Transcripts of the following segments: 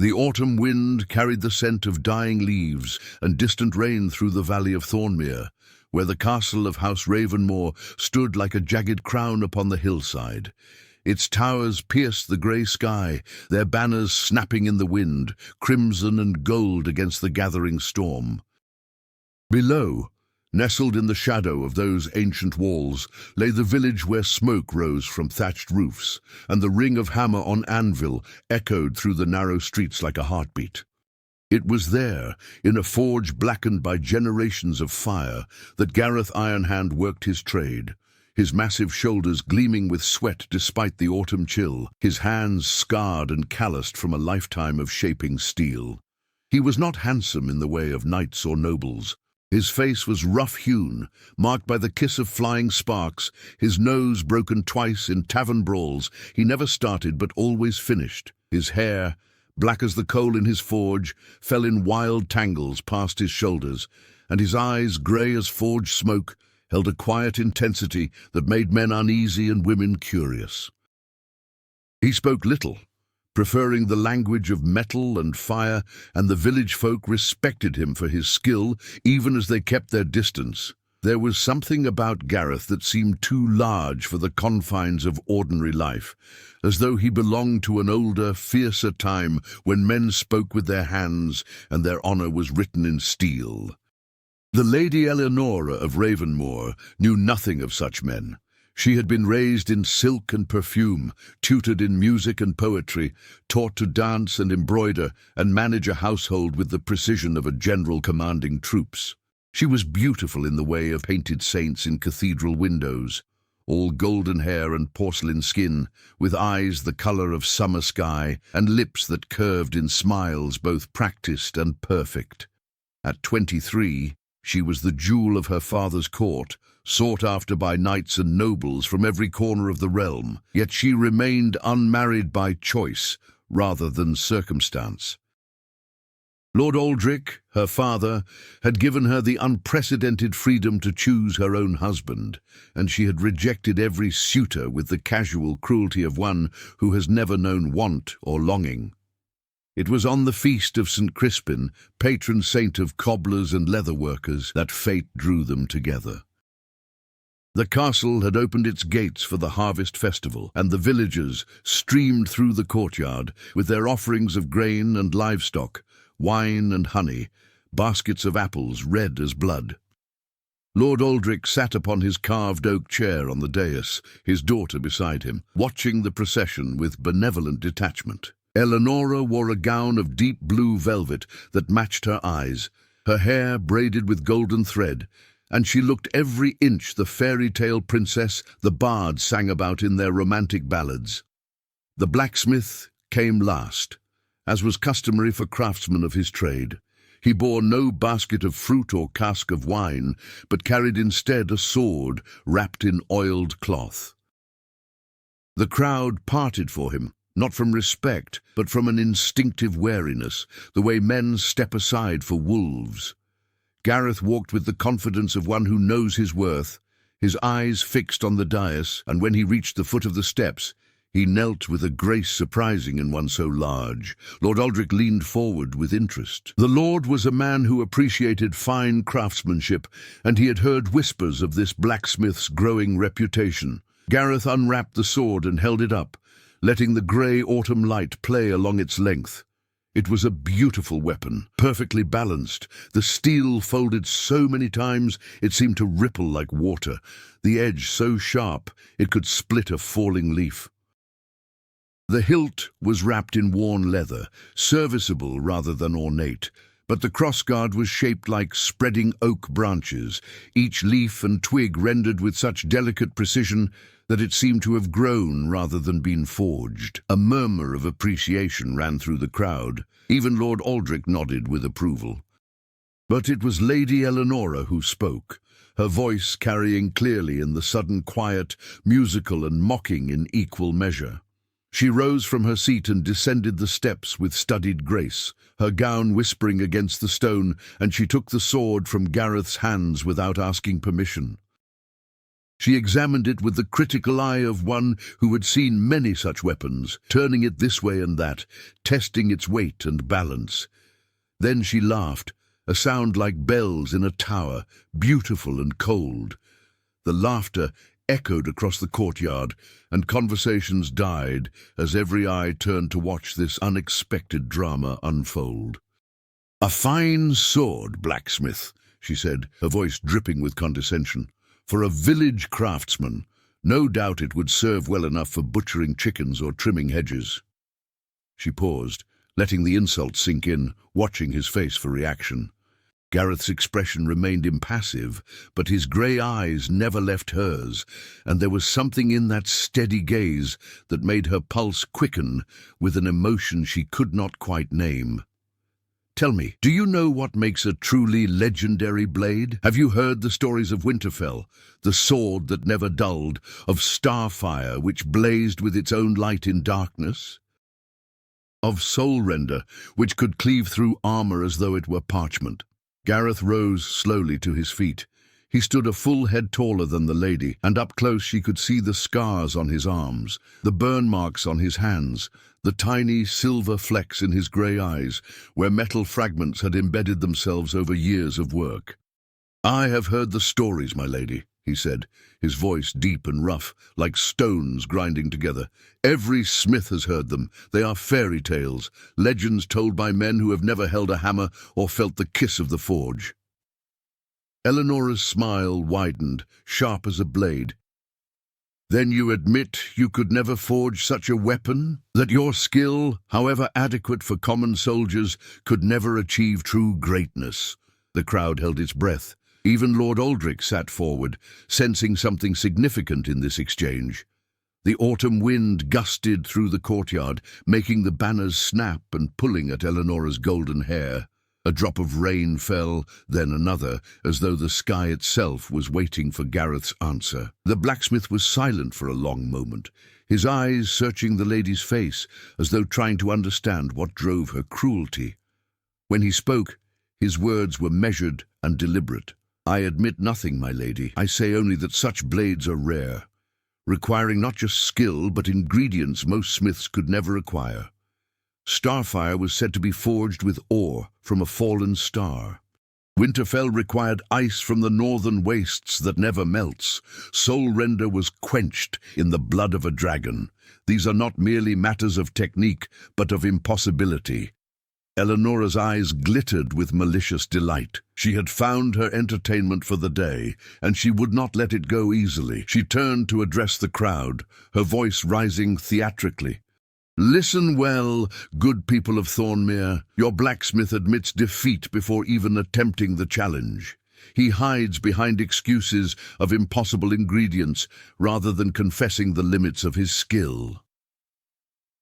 The autumn wind carried the scent of dying leaves and distant rain through the valley of Thornmere, where the castle of House Ravenmore stood like a jagged crown upon the hillside. Its towers pierced the grey sky, their banners snapping in the wind, crimson and gold against the gathering storm. Below, nestled in the shadow of those ancient walls, lay the village where smoke rose from thatched roofs, and the ring of hammer on anvil echoed through the narrow streets like a heartbeat. It was there, in a forge blackened by generations of fire, that Gareth Ironhand worked his trade, his massive shoulders gleaming with sweat despite the autumn chill, his hands scarred and calloused from a lifetime of shaping steel. He was not handsome in the way of knights or nobles. His face was rough-hewn, marked by the kiss of flying sparks, his nose broken twice in tavern brawls. He never started but always finished. His hair, black as the coal in his forge, fell in wild tangles past his shoulders, and his eyes, grey as forge smoke, held a quiet intensity that made men uneasy and women curious. He spoke little, preferring the language of metal and fire, and the village folk respected him for his skill, even as they kept their distance. There was something about Gareth that seemed too large for the confines of ordinary life, as though he belonged to an older, fiercer time when men spoke with their hands and their honour was written in steel. The Lady Eleonora of Ravenmore knew nothing of such men. She had been raised in silk and perfume, tutored in music and poetry, taught to dance and embroider, and manage a household with the precision of a general commanding troops. She was beautiful in the way of painted saints in cathedral windows, all golden hair and porcelain skin, with eyes the colour of summer sky, and lips that curved in smiles both practised and perfect. At 23, she was the jewel of her father's court, sought after by knights and nobles from every corner of the realm, yet she remained unmarried by choice rather than circumstance. Lord Aldrich, her father, had given her the unprecedented freedom to choose her own husband, and she had rejected every suitor with the casual cruelty of one who has never known want or longing. It was on the feast of St. Crispin, patron saint of cobblers and leather workers, that fate drew them together. The castle had opened its gates for the harvest festival, and the villagers streamed through the courtyard with their offerings of grain and livestock, wine and honey, baskets of apples red as blood. Lord Aldrich sat upon his carved oak chair on the dais, his daughter beside him, watching the procession with benevolent detachment. Eleonora wore a gown of deep blue velvet that matched her eyes, her hair braided with golden thread, and she looked every inch the fairy tale princess the bards sang about in their romantic ballads. The blacksmith came last, as was customary for craftsmen of his trade. He bore no basket of fruit or cask of wine, but carried instead a sword wrapped in oiled cloth. The crowd parted for him, not from respect, but from an instinctive wariness, the way men step aside for wolves. Gareth walked with the confidence of one who knows his worth, his eyes fixed on the dais, and when he reached the foot of the steps, he knelt with a grace surprising in one so large. Lord Aldrich leaned forward with interest. The lord was a man who appreciated fine craftsmanship, and he had heard whispers of this blacksmith's growing reputation. Gareth unwrapped the sword and held it up, letting the grey autumn light play along its length. It was a beautiful weapon, perfectly balanced, the steel folded so many times it seemed to ripple like water, the edge so sharp it could split a falling leaf. The hilt was wrapped in worn leather, serviceable rather than ornate, but the crossguard was shaped like spreading oak branches, each leaf and twig rendered with such delicate precision that it seemed to have grown rather than been forged. A murmur of appreciation ran through the crowd. Even Lord Aldrich nodded with approval. But it was Lady Eleonora who spoke, her voice carrying clearly in the sudden quiet, musical and mocking in equal measure. She rose from her seat and descended the steps with studied grace, her gown whispering against the stone, and she took the sword from Gareth's hands without asking permission. She examined it with the critical eye of one who had seen many such weapons, turning it this way and that, testing its weight and balance. Then she laughed, a sound like bells in a tower, beautiful and cold. The laughter echoed across the courtyard, and conversations died as every eye turned to watch this unexpected drama unfold. "A fine sword, Blacksmith," she said, her voice dripping with condescension. "For a village craftsman, no doubt it would serve well enough for butchering chickens or trimming hedges." She paused, letting the insult sink in, watching his face for reaction. Gareth's expression remained impassive, but his grey eyes never left hers, and there was something in that steady gaze that made her pulse quicken with an emotion she could not quite name. "Tell me, do you know what makes a truly legendary blade? Have you heard the stories of Winterfell, the sword that never dulled, of Starfire which blazed with its own light in darkness? Of Soulrender, which could cleave through armor as though it were parchment?" Gareth rose slowly to his feet. He stood a full head taller than the lady, and up close she could see the scars on his arms, the burn marks on his hands, the tiny silver flecks in his grey eyes, where metal fragments had embedded themselves over years of work. "I have heard the stories, my lady," he said, his voice deep and rough, like stones grinding together. "Every smith has heard them. They are fairy tales, legends told by men who have never held a hammer or felt the kiss of the forge." Eleanora's smile widened, sharp as a blade. "Then you admit you could never forge such a weapon? That your skill, however adequate for common soldiers, could never achieve true greatness?" The crowd held its breath. Even Lord Aldrich sat forward, sensing something significant in this exchange. The autumn wind gusted through the courtyard, making the banners snap and pulling at Eleanora's golden hair. A drop of rain fell, then another, as though the sky itself was waiting for Gareth's answer. The blacksmith was silent for a long moment, his eyes searching the lady's face, as though trying to understand what drove her cruelty. When he spoke, his words were measured and deliberate. "I admit nothing, my lady. I say only that such blades are rare, requiring not just skill, but ingredients most smiths could never acquire. Starfire was said to be forged with ore from a fallen star. Winterfell required ice from the northern wastes that never melts. Soulrender was quenched in the blood of a dragon. These are not merely matters of technique, but of impossibility." Eleanora's eyes glittered with malicious delight. She had found her entertainment for the day, and she would not let it go easily. She turned to address the crowd, her voice rising theatrically. "Listen well, good people of Thornmere. Your blacksmith admits defeat before even attempting the challenge. He hides behind excuses of impossible ingredients rather than confessing the limits of his skill."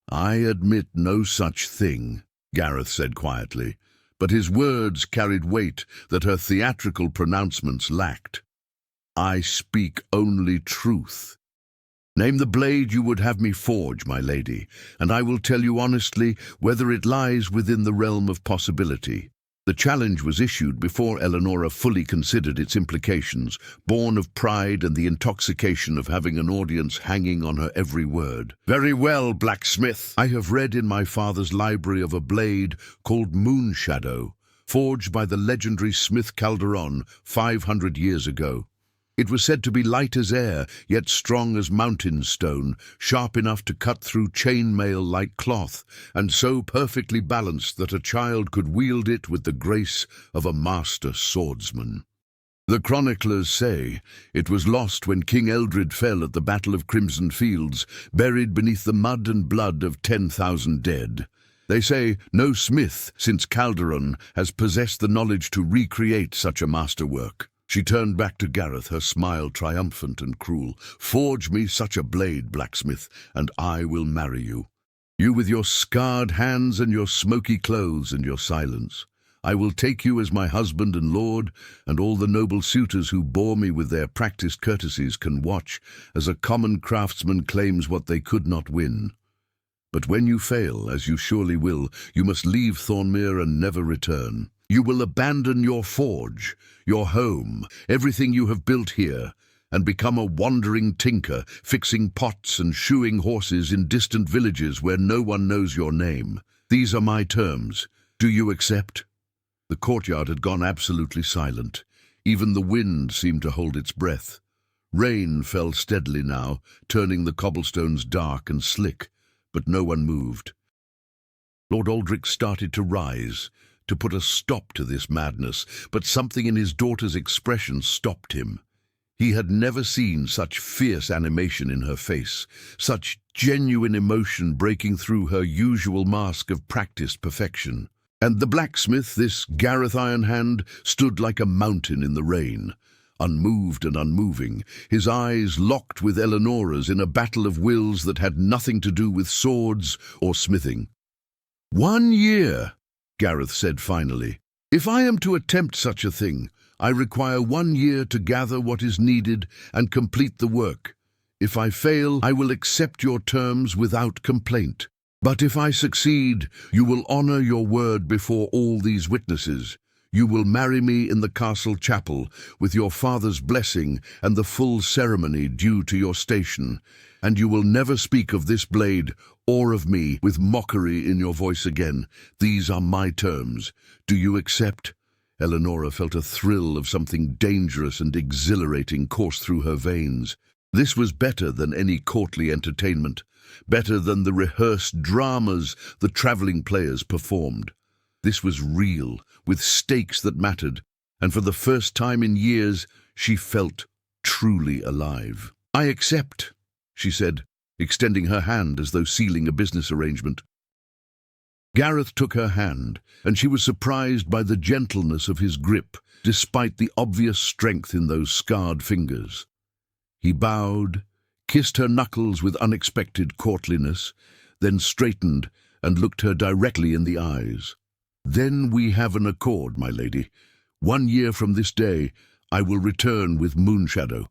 "I admit no such thing," Gareth said quietly, but his words carried weight that her theatrical pronouncements lacked. "I speak only truth. Name the blade you would have me forge, my lady, and I will tell you honestly whether it lies within the realm of possibility." The challenge was issued before Eleanora fully considered its implications, born of pride and the intoxication of having an audience hanging on her every word. "Very well, blacksmith. I have read in my father's library of a blade called Moonshadow, forged by the legendary Smith Calderon 500 years ago. It was said to be light as air, yet strong as mountain stone, sharp enough to cut through chainmail like cloth, and so perfectly balanced that a child could wield it with the grace of a master swordsman. The chroniclers say it was lost when King Eldred fell at the Battle of Crimson Fields, buried beneath the mud and blood of 10,000 dead. They say no smith since Calderon has possessed the knowledge to recreate such a masterwork." She turned back to Gareth, her smile triumphant and cruel. "Forge me such a blade, blacksmith, and I will marry you. You with your scarred hands and your smoky clothes and your silence. I will take you as my husband and lord, and all the noble suitors who bore me with their practiced courtesies can watch as a common craftsman claims what they could not win. But when you fail, as you surely will, you must leave Thornmere and never return. You will abandon your forge, your home, everything you have built here, and become a wandering tinker, fixing pots and shoeing horses in distant villages where no one knows your name. These are my terms. Do you accept?" The courtyard had gone absolutely silent. Even the wind seemed to hold its breath. Rain fell steadily now, turning the cobblestones dark and slick, but no one moved. Lord Aldrich started to rise, to put a stop to this madness, but something in his daughter's expression stopped him. He had never seen such fierce animation in her face, such genuine emotion breaking through her usual mask of practiced perfection. And the blacksmith, this Gareth Ironhand, stood like a mountain in the rain, unmoved and unmoving, his eyes locked with Eleonora's in a battle of wills that had nothing to do with swords or smithing. "1 year," Gareth said finally. "If I am to attempt such a thing, I require 1 year to gather what is needed and complete the work. If I fail, I will accept your terms without complaint. But if I succeed, you will honor your word before all these witnesses. You will marry me in the castle chapel with your father's blessing and the full ceremony due to your station, and you will never speak of this blade or of me with mockery in your voice again. These are my terms. Do you accept?" Eleonora felt a thrill of something dangerous and exhilarating course through her veins. This was better than any courtly entertainment, better than the rehearsed dramas the travelling players performed. This was real, with stakes that mattered, and for the first time in years she felt truly alive. "I accept," she said, extending her hand as though sealing a business arrangement. Gareth took her hand, and she was surprised by the gentleness of his grip, despite the obvious strength in those scarred fingers. He bowed, kissed her knuckles with unexpected courtliness, then straightened and looked her directly in the eyes. "Then we have an accord, my lady. 1 year from this day, I will return with Moonshadow,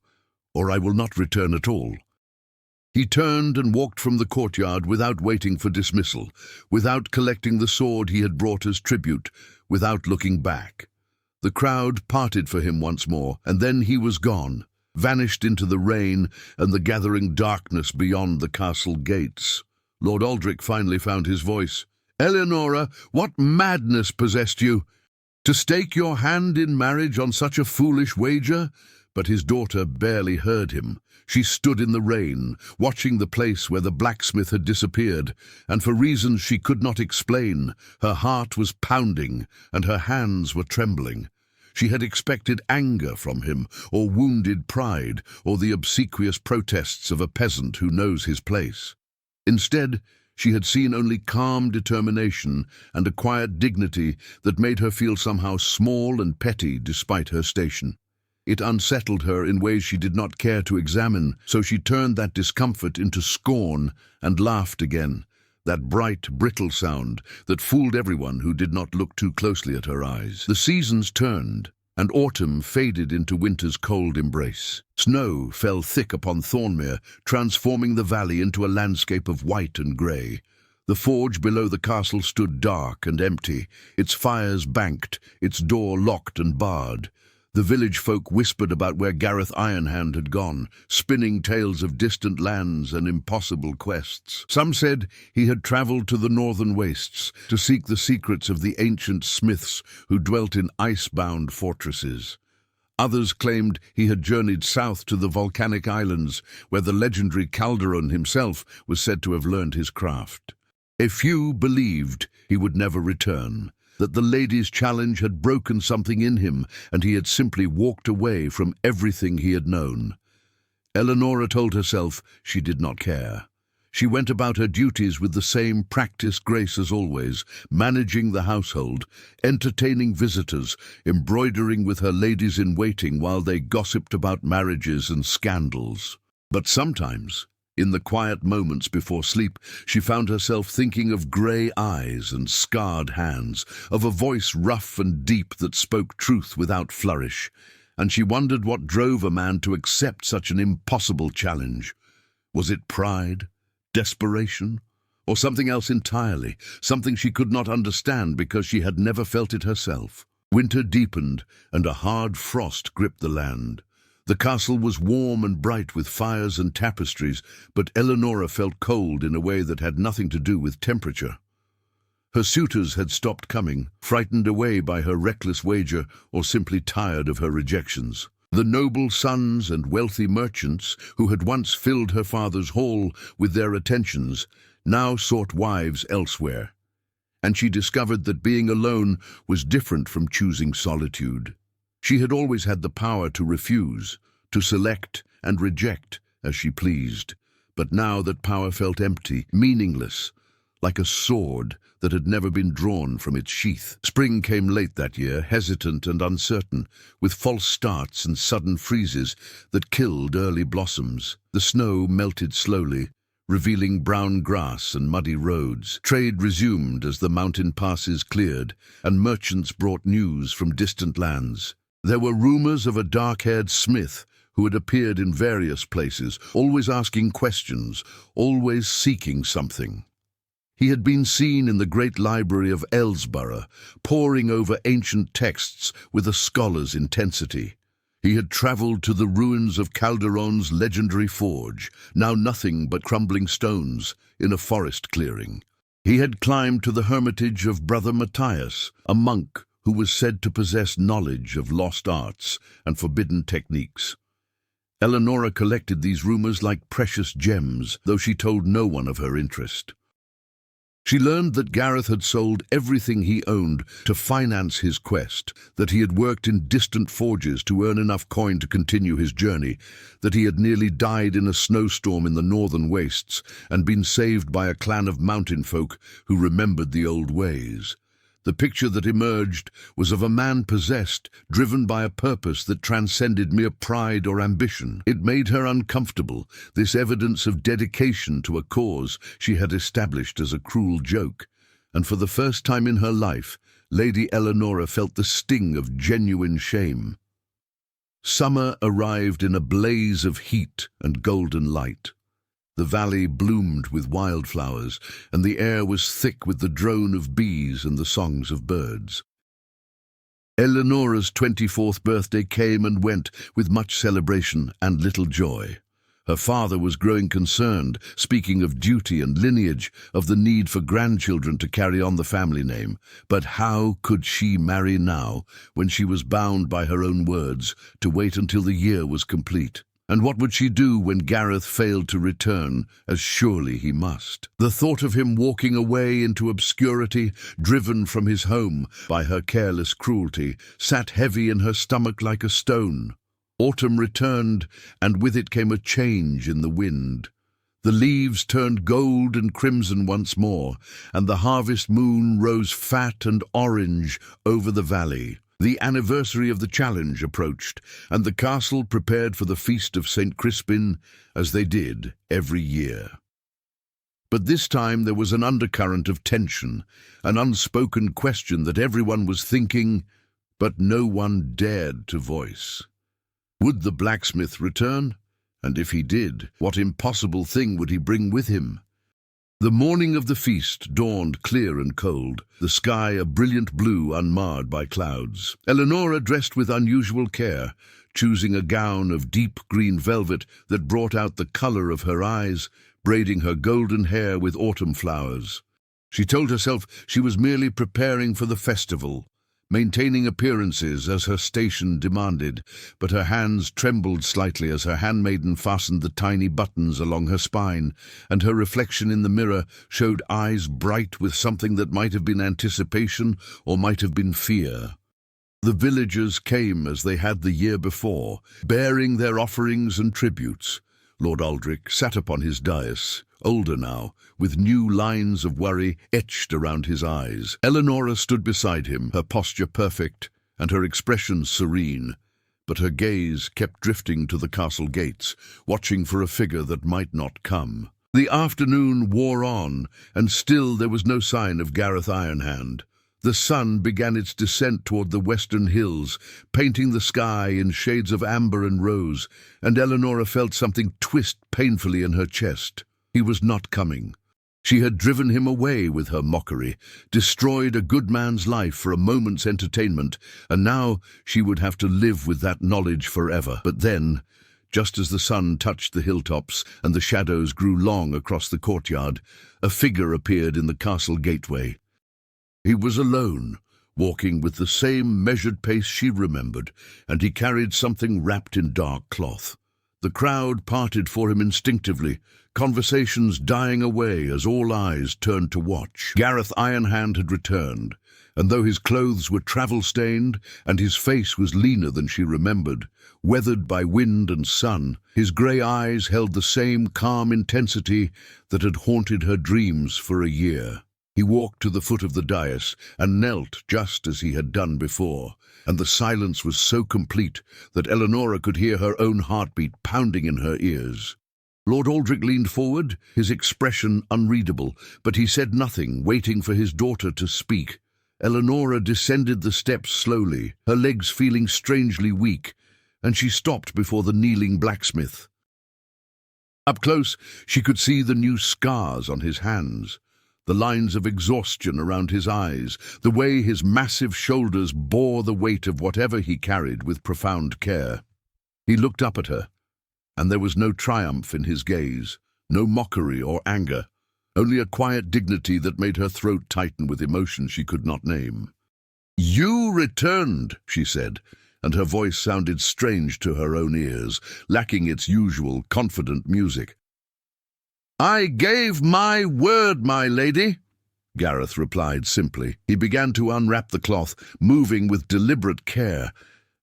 or I will not return at all." He turned and walked from the courtyard without waiting for dismissal, without collecting the sword he had brought as tribute, without looking back. The crowd parted for him once more, and then he was gone, vanished into the rain and the gathering darkness beyond the castle gates. Lord Aldrich finally found his voice. "Eleonora, what madness possessed you? To stake your hand in marriage on such a foolish wager?" But his daughter barely heard him. She stood in the rain, watching the place where the blacksmith had disappeared, and for reasons she could not explain, her heart was pounding and her hands were trembling. She had expected anger from him, or wounded pride, or the obsequious protests of a peasant who knows his place. Instead, she had seen only calm determination and a quiet dignity that made her feel somehow small and petty despite her station. It unsettled her in ways she did not care to examine, so she turned that discomfort into scorn and laughed again, that bright, brittle sound that fooled everyone who did not look too closely at her eyes. The seasons turned, and autumn faded into winter's cold embrace. Snow fell thick upon Thornmere, transforming the valley into a landscape of white and grey. The forge below the castle stood dark and empty, its fires banked, its door locked and barred. The village folk whispered about where Gareth Ironhand had gone, spinning tales of distant lands and impossible quests. Some said he had travelled to the northern wastes to seek the secrets of the ancient smiths who dwelt in ice-bound fortresses. Others claimed he had journeyed south to the volcanic islands, where the legendary Calderon himself was said to have learned his craft. A few believed he would never return, that the lady's challenge had broken something in him and he had simply walked away from everything he had known. Eleonora told herself she did not care. She went about her duties with the same practiced grace as always, managing the household, entertaining visitors, embroidering with her ladies-in-waiting while they gossiped about marriages and scandals. But sometimes, in the quiet moments before sleep, she found herself thinking of grey eyes and scarred hands, of a voice rough and deep that spoke truth without flourish, and she wondered what drove a man to accept such an impossible challenge. Was it pride, desperation, or something else entirely, something she could not understand because she had never felt it herself? Winter deepened, and a hard frost gripped the land. The castle was warm and bright with fires and tapestries, but Eleonora felt cold in a way that had nothing to do with temperature. Her suitors had stopped coming, frightened away by her reckless wager or simply tired of her rejections. The noble sons and wealthy merchants who had once filled her father's hall with their attentions now sought wives elsewhere, and she discovered that being alone was different from choosing solitude. She had always had the power to refuse, to select and reject as she pleased, but now that power felt empty, meaningless, like a sword that had never been drawn from its sheath. Spring came late that year, hesitant and uncertain, with false starts and sudden freezes that killed early blossoms. The snow melted slowly, revealing brown grass and muddy roads. Trade resumed as the mountain passes cleared, and merchants brought news from distant lands. There were rumors of a dark-haired smith who had appeared in various places, always asking questions, always seeking something. He had been seen in the great library of Ellsborough, poring over ancient texts with a scholar's intensity. He had travelled to the ruins of Calderon's legendary forge, now nothing but crumbling stones, in a forest clearing. He had climbed to the hermitage of Brother Matthias, a monk who was said to possess knowledge of lost arts and forbidden techniques. Eleonora collected these rumors like precious gems, though she told no one of her interest. She learned that Gareth had sold everything he owned to finance his quest, that he had worked in distant forges to earn enough coin to continue his journey, that he had nearly died in a snowstorm in the northern wastes and been saved by a clan of mountain folk who remembered the old ways. The picture that emerged was of a man possessed, driven by a purpose that transcended mere pride or ambition. It made her uncomfortable, this evidence of dedication to a cause she had established as a cruel joke, and for the first time in her life, Lady Eleonora felt the sting of genuine shame. Summer arrived in a blaze of heat and golden light. The valley bloomed with wildflowers, and the air was thick with the drone of bees and the songs of birds. Eleonora's 24th birthday came and went with much celebration and little joy. Her father was growing concerned, speaking of duty and lineage, of the need for grandchildren to carry on the family name. But how could she marry now, when she was bound by her own words to wait until the year was complete? And what would she do when Gareth failed to return, as surely he must? The thought of him walking away into obscurity, driven from his home by her careless cruelty, sat heavy in her stomach like a stone. Autumn returned, and with it came a change in the wind. The leaves turned gold and crimson once more, and the harvest moon rose fat and orange over the valley. The anniversary of the challenge approached, and the castle prepared for the feast of St. Crispin, as they did every year. But this time there was an undercurrent of tension, an unspoken question that everyone was thinking, but no one dared to voice. Would the blacksmith return? And if he did, what impossible thing would he bring with him? The morning of the feast dawned clear and cold, the sky a brilliant blue unmarred by clouds. Eleonora dressed with unusual care, choosing a gown of deep green velvet that brought out the color of her eyes, braiding her golden hair with autumn flowers. She told herself she was merely preparing for the festival, maintaining appearances as her station demanded, but her hands trembled slightly as her handmaiden fastened the tiny buttons along her spine, and her reflection in the mirror showed eyes bright with something that might have been anticipation or might have been fear. The villagers came as they had the year before, bearing their offerings and tributes. Lord Aldrich sat upon his dais, older now, with new lines of worry etched around his eyes. Eleonora stood beside him, her posture perfect and her expression serene, but her gaze kept drifting to the castle gates, watching for a figure that might not come. The afternoon wore on, and still there was no sign of Gareth Ironhand. The sun began its descent toward the western hills, painting the sky in shades of amber and rose, and Eleonora felt something twist painfully in her chest. He was not coming. She had driven him away with her mockery, destroyed a good man's life for a moment's entertainment, and now she would have to live with that knowledge forever. But then, just as the sun touched the hilltops and the shadows grew long across the courtyard, a figure appeared in the castle gateway. He was alone, walking with the same measured pace she remembered, and he carried something wrapped in dark cloth. The crowd parted for him instinctively, conversations dying away as all eyes turned to watch. Gareth Ironhand had returned, and though his clothes were travel-stained and his face was leaner than she remembered, weathered by wind and sun, his grey eyes held the same calm intensity that had haunted her dreams for a year. He walked to the foot of the dais and knelt just as he had done before, and the silence was so complete that Eleanora could hear her own heartbeat pounding in her ears. Lord Aldrich leaned forward, his expression unreadable, but he said nothing, waiting for his daughter to speak. Eleanora descended the steps slowly, her legs feeling strangely weak, and she stopped before the kneeling blacksmith. Up close, she could see the new scars on his hands, the lines of exhaustion around his eyes, the way his massive shoulders bore the weight of whatever he carried with profound care. He looked up at her, and there was no triumph in his gaze, no mockery or anger, only a quiet dignity that made her throat tighten with emotion she could not name. "You returned," she said, and her voice sounded strange to her own ears, lacking its usual confident music. "I gave my word, my lady," Gareth replied simply. He began to unwrap the cloth, moving with deliberate care,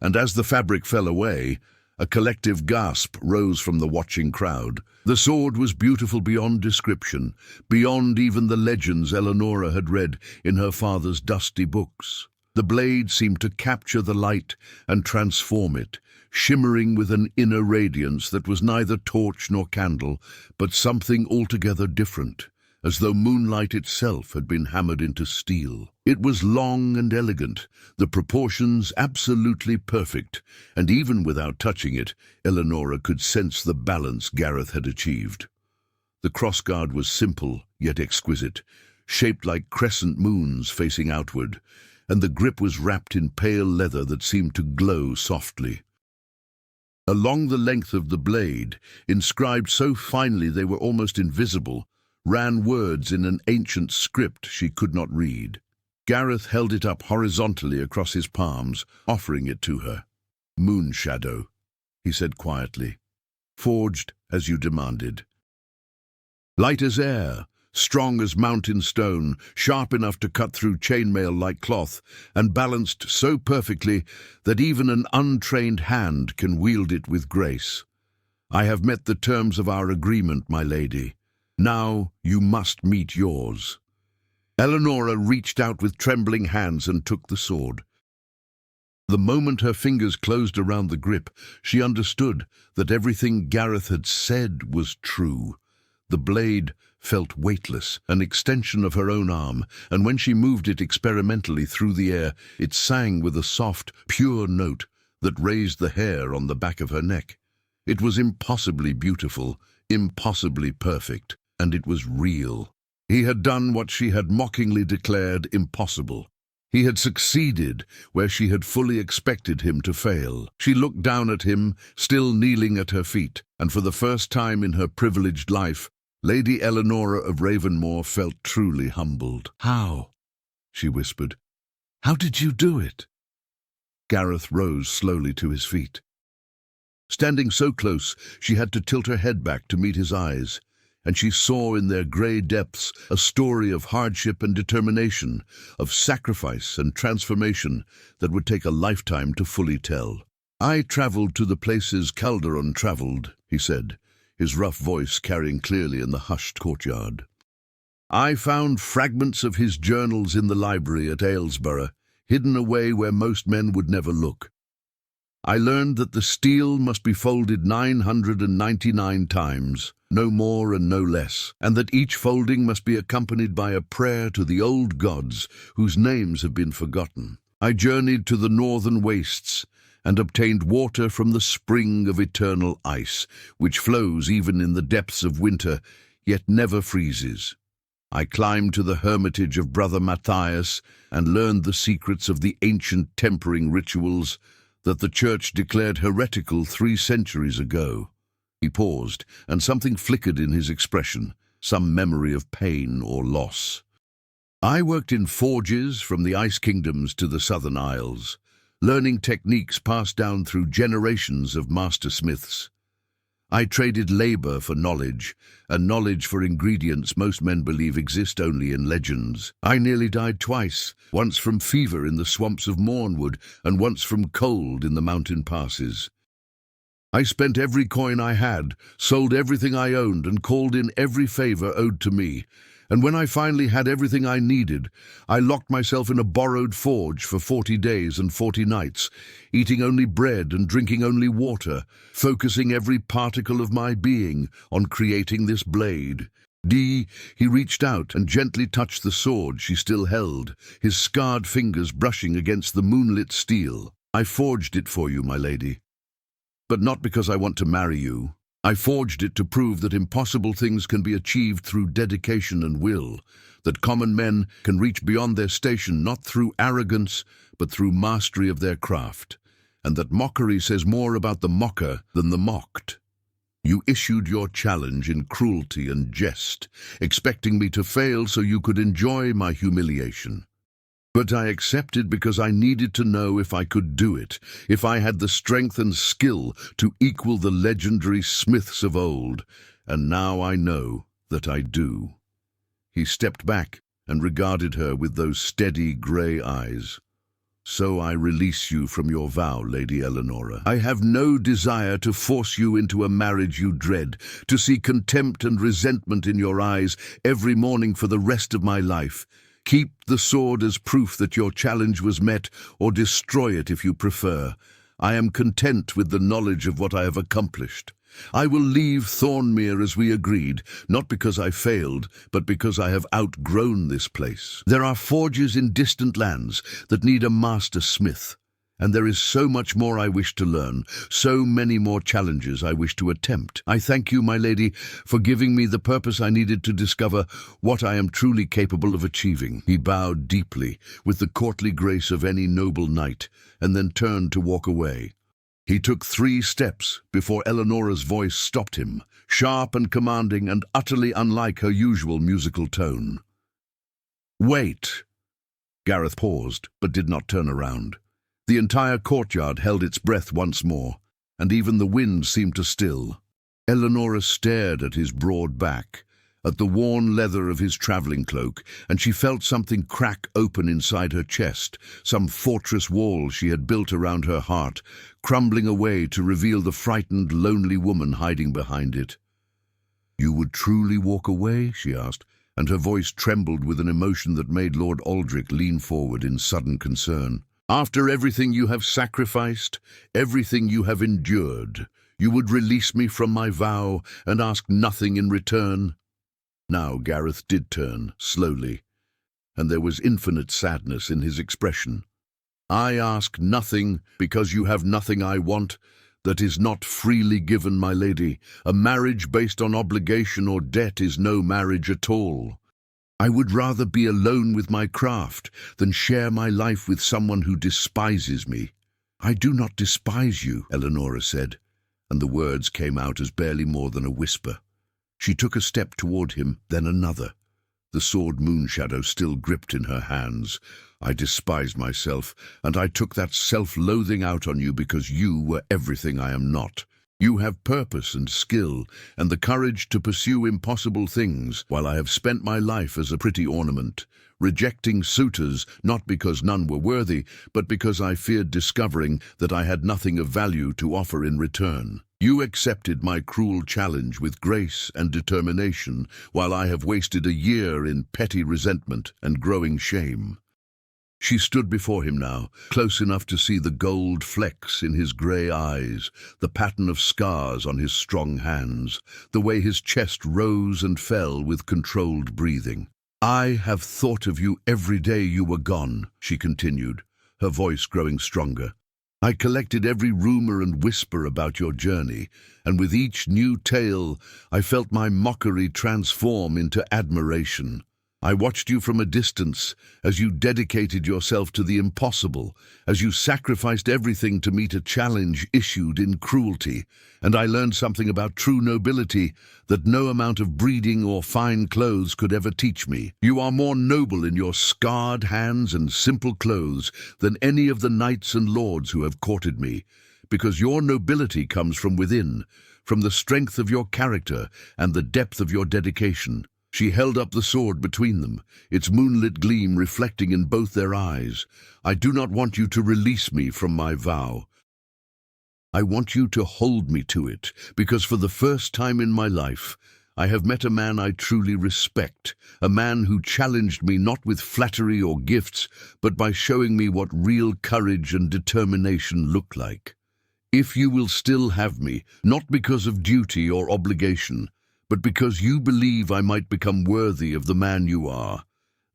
and as the fabric fell away, a collective gasp rose from the watching crowd. The sword was beautiful beyond description, beyond even the legends Eleanora had read in her father's dusty books. The blade seemed to capture the light and transform it, shimmering with an inner radiance that was neither torch nor candle, but something altogether different, as though moonlight itself had been hammered into steel. It was long and elegant, the proportions absolutely perfect, and even without touching it, Eleanora could sense the balance Gareth had achieved. The crossguard was simple yet exquisite, shaped like crescent moons facing outward, and the grip was wrapped in pale leather that seemed to glow softly. Along the length of the blade, inscribed so finely they were almost invisible, ran words in an ancient script she could not read. Gareth held it up horizontally across his palms, offering it to her. "Moon shadow," he said quietly. "Forged as you demanded. Light as air, strong as mountain stone, sharp enough to cut through chainmail like cloth, and balanced so perfectly that even an untrained hand can wield it with grace. I have met the terms of our agreement, my lady. Now you must meet yours." Eleanora reached out with trembling hands and took the sword. The moment her fingers closed around the grip, she understood that everything Gareth had said was true. The blade felt weightless, an extension of her own arm, and when she moved it experimentally through the air, it sang with a soft, pure note that raised the hair on the back of her neck. It was impossibly beautiful, impossibly perfect, and it was real. He had done what she had mockingly declared impossible. He had succeeded where she had fully expected him to fail. She looked down at him, still kneeling at her feet, and for the first time in her privileged life, Lady Eleanora of Ravenmoor felt truly humbled. "How?" she whispered. "How did you do it?" Gareth rose slowly to his feet. Standing so close, she had to tilt her head back to meet his eyes, and she saw in their grey depths a story of hardship and determination, of sacrifice and transformation that would take a lifetime to fully tell. "I travelled to the places Calderon travelled," he said, his rough voice carrying clearly in the hushed courtyard. "I found fragments of his journals in the library at Aylesborough, hidden away where most men would never look. I learned that the steel must be folded 999 times, no more and no less, and that each folding must be accompanied by a prayer to the old gods whose names have been forgotten. I journeyed to the northern wastes and obtained water from the spring of eternal ice, which flows even in the depths of winter, yet never freezes. I climbed to the hermitage of Brother Matthias and learned the secrets of the ancient tempering rituals that the Church declared heretical 3 centuries ago. He paused, and something flickered in his expression, some memory of pain or loss. I worked in forges from the Ice Kingdoms to the Southern Isles, learning techniques passed down through generations of master smiths. I traded labor for knowledge, and knowledge for ingredients most men believe exist only in legends. I nearly died twice, once from fever in the swamps of Mornwood, and once from cold in the mountain passes. I spent every coin I had, sold everything I owned, and called in every favor owed to me. And when I finally had everything I needed, I locked myself in a borrowed forge for 40 days and 40 nights, eating only bread and drinking only water, focusing every particle of my being on creating this blade. He reached out and gently touched the sword she still held, his scarred fingers brushing against the moonlit steel. I forged it for you, my lady. But not because I want to marry you. I forged it to prove that impossible things can be achieved through dedication and will, that common men can reach beyond their station not through arrogance, but through mastery of their craft, and that mockery says more about the mocker than the mocked. You issued your challenge in cruelty and jest, expecting me to fail so you could enjoy my humiliation. But I accepted because I needed to know if I could do it, if I had the strength and skill to equal the legendary smiths of old, and now I know that I do. He stepped back and regarded her with those steady grey eyes. So I release you from your vow, Lady Eleonora. I have no desire to force you into a marriage you dread, to see contempt and resentment in your eyes every morning for the rest of my life. Keep the sword as proof that your challenge was met, or destroy it if you prefer. I am content with the knowledge of what I have accomplished. I will leave Thornmere as we agreed, not because I failed, but because I have outgrown this place. There are forges in distant lands that need a master smith, and there is so much more I wish to learn, so many more challenges I wish to attempt. I thank you, my lady, for giving me the purpose I needed to discover what I am truly capable of achieving. He bowed deeply, with the courtly grace of any noble knight, and then turned to walk away. He took 3 steps before Eleonora's voice stopped him, sharp and commanding and utterly unlike her usual musical tone. "Wait!" Gareth paused, but did not turn around. The entire courtyard held its breath once more, and even the wind seemed to still. Eleonora stared at his broad back, at the worn leather of his travelling cloak, and she felt something crack open inside her chest, some fortress wall she had built around her heart, crumbling away to reveal the frightened, lonely woman hiding behind it. "You would truly walk away?" she asked, and her voice trembled with an emotion that made Lord Aldrich lean forward in sudden concern. "After everything you have sacrificed, everything you have endured, you would release me from my vow and ask nothing in return?" Now Gareth did turn, slowly, and there was infinite sadness in his expression. "I ask nothing because you have nothing I want that is not freely given, my lady. A marriage based on obligation or debt is no marriage at all. I would rather be alone with my craft than share my life with someone who despises me." "I do not despise you," Eleonora said, and the words came out as barely more than a whisper. She took a step toward him, then another, the sword Moonshadow still gripped in her hands. "I despised myself, and I took that self-loathing out on you because you were everything I am not. You have purpose and skill, and the courage to pursue impossible things, while I have spent my life as a pretty ornament, rejecting suitors not because none were worthy, but because I feared discovering that I had nothing of value to offer in return. You accepted my cruel challenge with grace and determination, while I have wasted a year in petty resentment and growing shame." She stood before him now, close enough to see the gold flecks in his grey eyes, the pattern of scars on his strong hands, the way his chest rose and fell with controlled breathing. "I have thought of you every day you were gone," she continued, her voice growing stronger. "I collected every rumor and whisper about your journey, and with each new tale I felt my mockery transform into admiration. I watched you from a distance as you dedicated yourself to the impossible, as you sacrificed everything to meet a challenge issued in cruelty, and I learned something about true nobility that no amount of breeding or fine clothes could ever teach me. You are more noble in your scarred hands and simple clothes than any of the knights and lords who have courted me, because your nobility comes from within, from the strength of your character and the depth of your dedication. She held up the sword between them, its moonlit gleam reflecting in both their eyes. I do not want you to release me from my vow. I want you to hold me to it, because for the first time in my life, I have met a man I truly respect, a man who challenged me not with flattery or gifts, but by showing me what real courage and determination look like. If you will still have me, not because of duty or obligation, but because you believe I might become worthy of the man you are,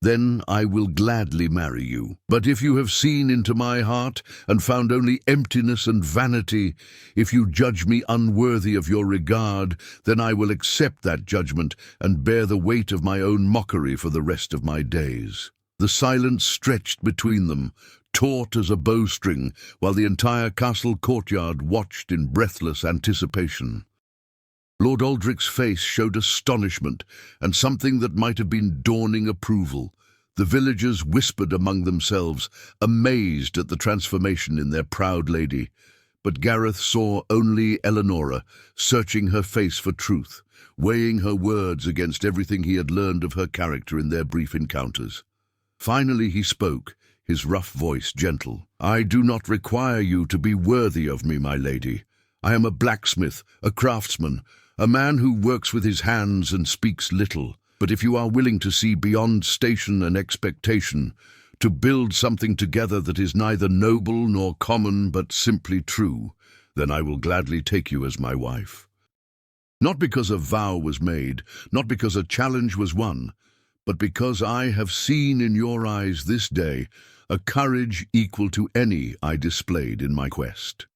then I will gladly marry you. But if you have seen into my heart and found only emptiness and vanity, if you judge me unworthy of your regard, then I will accept that judgment and bear the weight of my own mockery for the rest of my days." The silence stretched between them, taut as a bowstring, while the entire castle courtyard watched in breathless anticipation. Lord Aldrich's face showed astonishment and something that might have been dawning approval. The villagers whispered among themselves, amazed at the transformation in their proud lady. But Gareth saw only Eleonora, searching her face for truth, weighing her words against everything he had learned of her character in their brief encounters. Finally he spoke, his rough voice gentle. "I do not require you to be worthy of me, my lady. I am a blacksmith, a craftsman, a man who works with his hands and speaks little. But if you are willing to see beyond station and expectation, to build something together that is neither noble nor common but simply true, then I will gladly take you as my wife." Not because a vow was made, not because a challenge was won, but because I have seen in your eyes this day a courage equal to any I displayed in my quest.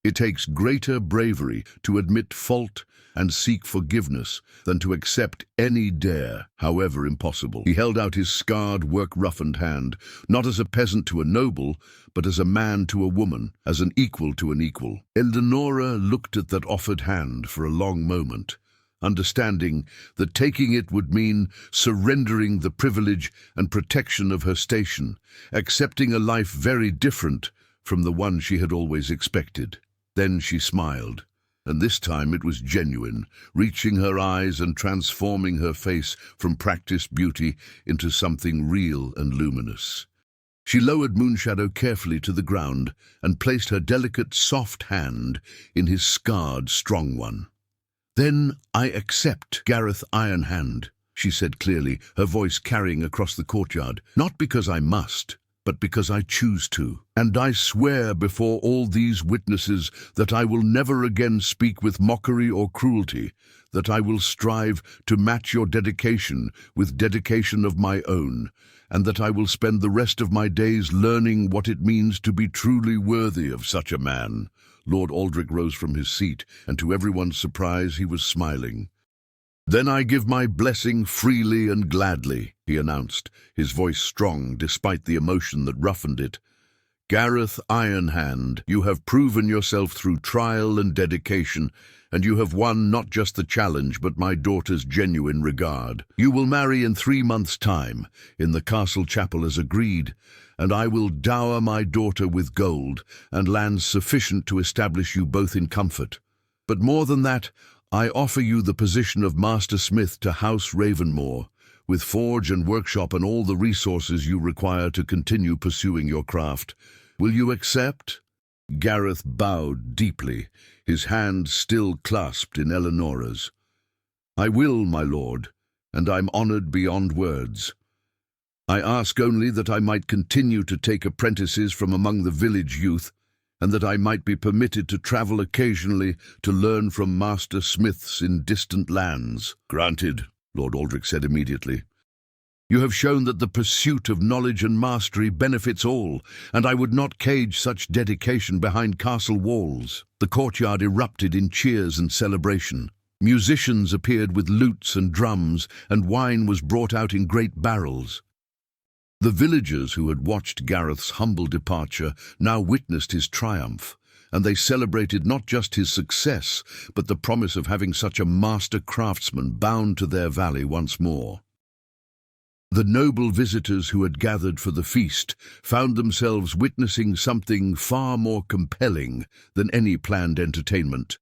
It takes greater bravery to admit fault and seek forgiveness than to accept any dare, however impossible. He held out his scarred, work-roughened hand, not as a peasant to a noble, but as a man to a woman, as an equal to an equal. Eleonora looked at that offered hand for a long moment, understanding that taking it would mean surrendering the privilege and protection of her station, accepting a life very different from the one she had always expected. Then she smiled, and this time it was genuine, reaching her eyes and transforming her face from practiced beauty into something real and luminous. She lowered Moonshadow carefully to the ground and placed her delicate, soft hand in his scarred, strong one. "Then I accept Gareth Ironhand," she said clearly, her voice carrying across the courtyard, "not because I must, but because I choose to. And I swear before all these witnesses that I will never again speak with mockery or cruelty, that I will strive to match your dedication with dedication of my own, and that I will spend the rest of my days learning what it means to be truly worthy of such a man." Lord Aldrich rose from his seat, and to everyone's surprise he was smiling. "Then I give my blessing freely and gladly," he announced, his voice strong despite the emotion that roughened it. "Gareth Ironhand, you have proven yourself through trial and dedication, and you have won not just the challenge but my daughter's genuine regard. You will marry in 3 months' time, in the castle chapel as agreed, and I will dower my daughter with gold and lands sufficient to establish you both in comfort. But more than that, I offer you the position of Master Smith to House Ravenmore, with forge and workshop and all the resources you require to continue pursuing your craft. Will you accept?" Gareth bowed deeply, his hand still clasped in Eleonora's. "I will, my lord, and I'm honored beyond words. I ask only that I might continue to take apprentices from among the village youth, and that I might be permitted to travel occasionally to learn from Master Smiths in distant lands." "Granted," Lord Aldrich said immediately. "You have shown that the pursuit of knowledge and mastery benefits all, and I would not cage such dedication behind castle walls." The courtyard erupted in cheers and celebration. Musicians appeared with lutes and drums, and wine was brought out in great barrels. The villagers who had watched Gareth's humble departure now witnessed his triumph, and they celebrated not just his success, but the promise of having such a master craftsman bound to their valley once more. The noble visitors who had gathered for the feast found themselves witnessing something far more compelling than any planned entertainment.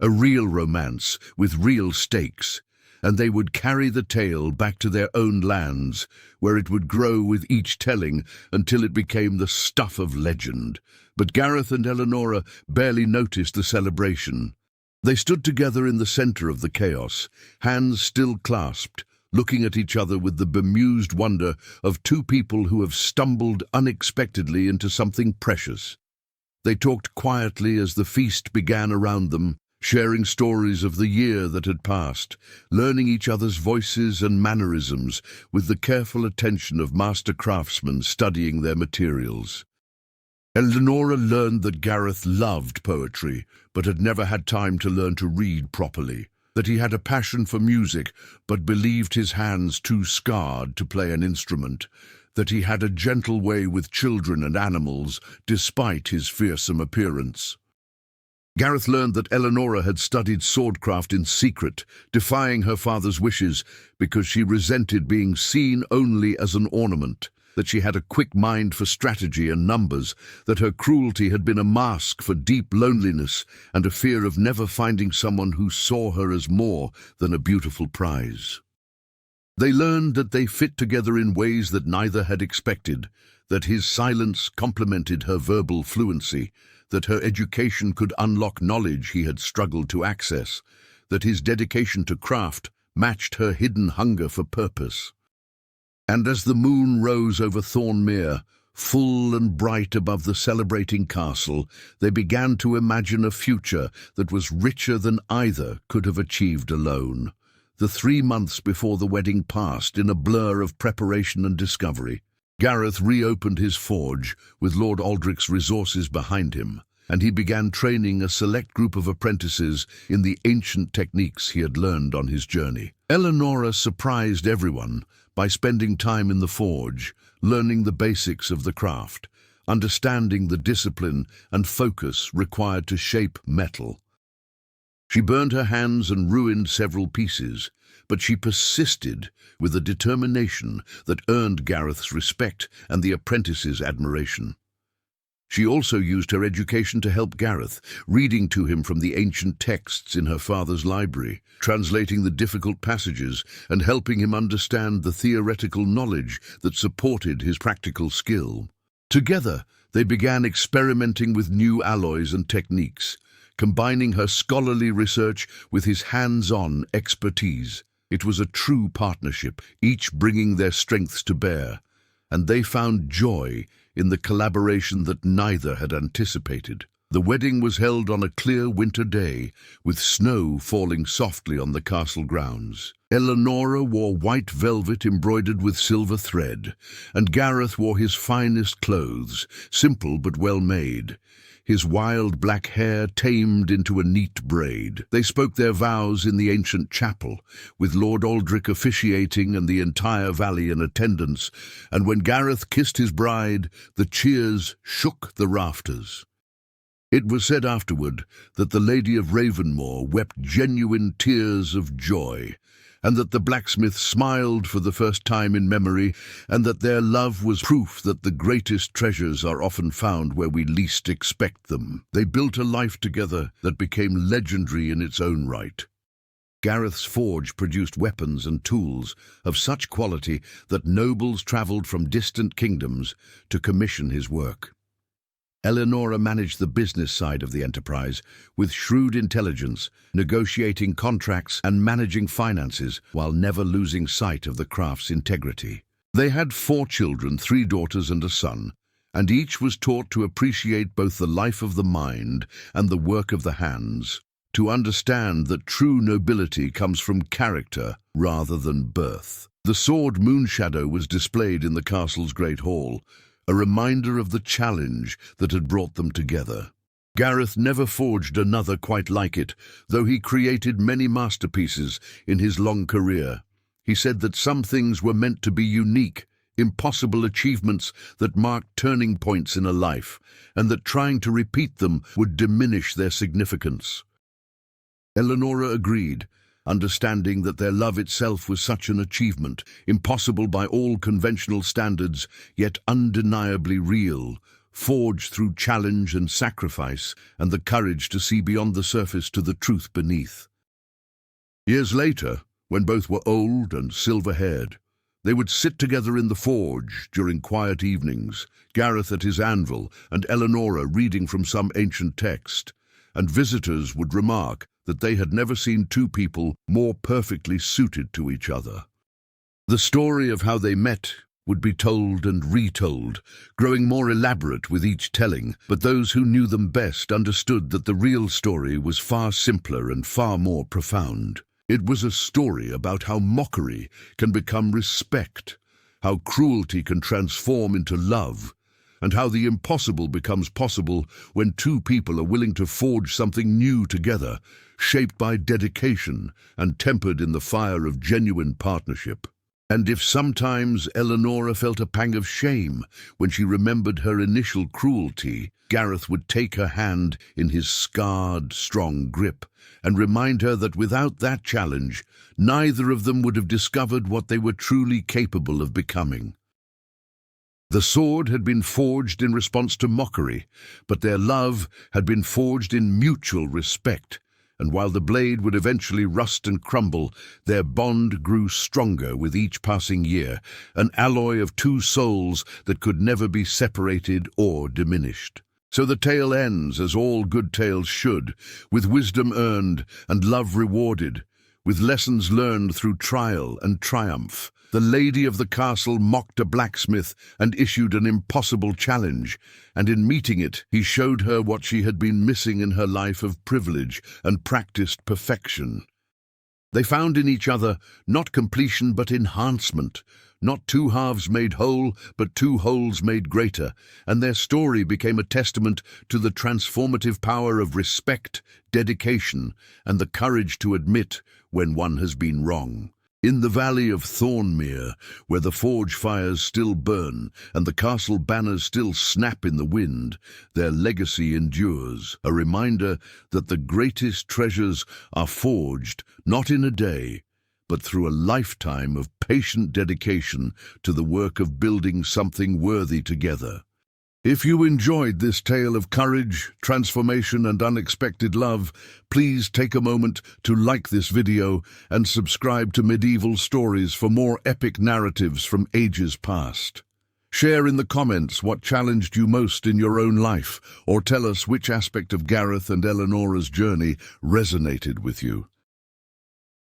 A real romance with real stakes, and they would carry the tale back to their own lands, where it would grow with each telling until it became the stuff of legend. But Gareth and Eleanora barely noticed the celebration. They stood together in the center of the chaos, hands still clasped, looking at each other with the bemused wonder of two people who have stumbled unexpectedly into something precious. They talked quietly as the feast began around them, sharing stories of the year that had passed, learning each other's voices and mannerisms with the careful attention of master craftsmen studying their materials. Eleanora learned that Gareth loved poetry, but had never had time to learn to read properly, that he had a passion for music, but believed his hands too scarred to play an instrument, that he had a gentle way with children and animals, despite his fearsome appearance. Gareth learned that Eleanora had studied swordcraft in secret, defying her father's wishes because she resented being seen only as an ornament, that she had a quick mind for strategy and numbers, that her cruelty had been a mask for deep loneliness and a fear of never finding someone who saw her as more than a beautiful prize. They learned that they fit together in ways that neither had expected, that his silence complemented her verbal fluency, that her education could unlock knowledge he had struggled to access, that his dedication to craft matched her hidden hunger for purpose. And as the moon rose over Thornmere, full and bright above the celebrating castle, they began to imagine a future that was richer than either could have achieved alone. The 3 months before the wedding passed in a blur of preparation and discovery. Gareth reopened his forge, with Lord Aldrich's resources behind him, and he began training a select group of apprentices in the ancient techniques he had learned on his journey. Eleanora surprised everyone by spending time in the forge, learning the basics of the craft, understanding the discipline and focus required to shape metal. She burned her hands and ruined several pieces, but she persisted with a determination that earned Gareth's respect and the apprentices' admiration. She also used her education to help Gareth, reading to him from the ancient texts in her father's library, translating the difficult passages and helping him understand the theoretical knowledge that supported his practical skill. Together, they began experimenting with new alloys and techniques, combining her scholarly research with his hands-on expertise. It was a true partnership, each bringing their strengths to bear, and they found joy in the collaboration that neither had anticipated. The wedding was held on a clear winter day, with snow falling softly on the castle grounds. Eleanora wore white velvet embroidered with silver thread, and Gareth wore his finest clothes, simple but well made, his wild black hair tamed into a neat braid. They spoke their vows in the ancient chapel, with Lord Aldrich officiating and the entire valley in attendance, and when Gareth kissed his bride, the cheers shook the rafters. It was said afterward that the Lady of Ravenmoor wept genuine tears of joy, and that the blacksmith smiled for the first time in memory, and that their love was proof that the greatest treasures are often found where we least expect them. They built a life together that became legendary in its own right. Gareth's forge produced weapons and tools of such quality that nobles travelled from distant kingdoms to commission his work. Eleanora managed the business side of the enterprise with shrewd intelligence, negotiating contracts and managing finances while never losing sight of the craft's integrity. They had 4 children, 3 daughters and a son, and each was taught to appreciate both the life of the mind and the work of the hands, to understand that true nobility comes from character rather than birth. The sword Moonshadow was displayed in the castle's great hall, a reminder of the challenge that had brought them together. Gareth never forged another quite like it, though he created many masterpieces in his long career. He said that some things were meant to be unique, impossible achievements that marked turning points in a life, and that trying to repeat them would diminish their significance. Eleonora agreed, understanding that their love itself was such an achievement, impossible by all conventional standards, yet undeniably real, forged through challenge and sacrifice, and the courage to see beyond the surface to the truth beneath. Years later, when both were old and silver-haired, they would sit together in the forge during quiet evenings, Gareth at his anvil and Eleonora reading from some ancient text, and visitors would remark that they had never seen two people more perfectly suited to each other. The story of how they met would be told and retold, growing more elaborate with each telling, but those who knew them best understood that the real story was far simpler and far more profound. It was a story about how mockery can become respect, how cruelty can transform into love, and how the impossible becomes possible when two people are willing to forge something new together, shaped by dedication and tempered in the fire of genuine partnership. And if sometimes Eleonora felt a pang of shame when she remembered her initial cruelty, Gareth would take her hand in his scarred, strong grip and remind her that without that challenge, neither of them would have discovered what they were truly capable of becoming. The sword had been forged in response to mockery, but their love had been forged in mutual respect, and while the blade would eventually rust and crumble, their bond grew stronger with each passing year, an alloy of two souls that could never be separated or diminished. So the tale ends, as all good tales should, with wisdom earned and love rewarded, with lessons learned through trial and triumph. The lady of the castle mocked a blacksmith and issued an impossible challenge, and in meeting it, he showed her what she had been missing in her life of privilege and practiced perfection. They found in each other not completion but enhancement, not two halves made whole, but two wholes made greater, and their story became a testament to the transformative power of respect, dedication, and the courage to admit when one has been wrong. In the valley of Thornmere, where the forge fires still burn and the castle banners still snap in the wind, their legacy endures, a reminder that the greatest treasures are forged not in a day, but through a lifetime of patient dedication to the work of building something worthy together. If you enjoyed this tale of courage, transformation, and unexpected love, please take a moment to like this video and subscribe to Medieval Stories for more epic narratives from ages past. Share in the comments what challenged you most in your own life, or tell us which aspect of Gareth and Eleonora's journey resonated with you.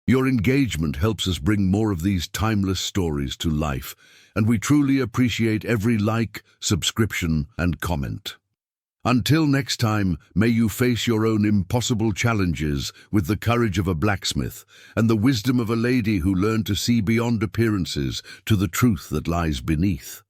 Your engagement helps us bring more of these timeless stories to life, and we truly appreciate every like, subscription, and comment. Until next time, may you face your own impossible challenges with the courage of a blacksmith and the wisdom of a lady who learned to see beyond appearances to the truth that lies beneath.